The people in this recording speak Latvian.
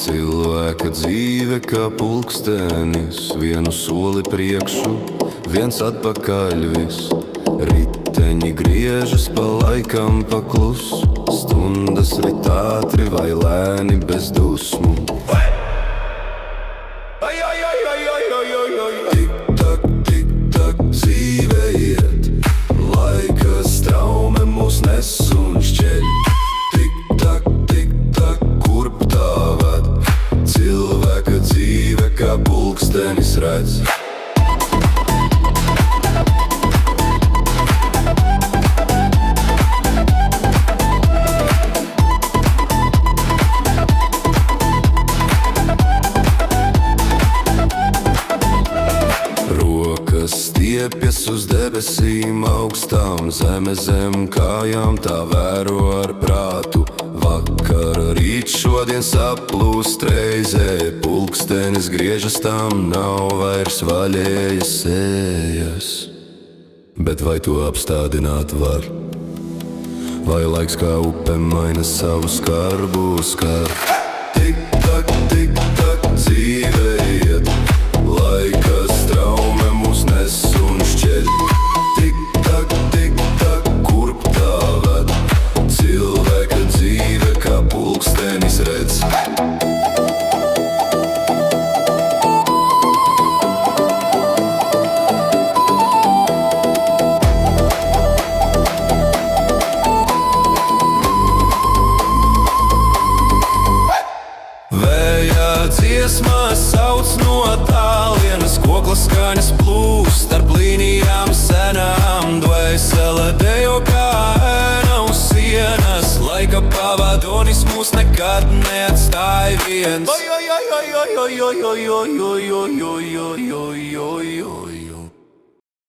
Cilvēka dzīve kā pulkstenis, vienu soli priekšu, viens atpakaļ vis. Riteņi griežas pa laikam paklus, stundas rit ātri vai lēni bez dusmu. Tik tak, dzīve iet, laika straume mūs nes un šķeļ. Tik tak, kurp tā ved, cilvēka dzīve kā pulkstenis redz. Stiepjas uz debesīm augstām, zeme zem kājām, tā vēro ar prātu. Vakar, rīt, šodien saplūst reizē, pulkstenis griežas, tam nav vairs vaļējas sējas. Bet vai to apstādināt var? Vai laiks kā upe maina savu skarbu skar? Tik tak, dzīve iet, laika straume mūs nes un šķeļ. Tik tak, kurp tā ved, cilvēka dzīve kā pulkstenis redz. Vējā dziesmās sauc no tālienes, kokla skaņas plūst starp līnijām senām. Dvēsele dejo kā ēna uz sienas, laika pavadonis mūs nekad neatstāj viens. Oi, oi, oi, oi, oi, oi, oi, oi, oi, oi, oi, oi, oi, oi, oi.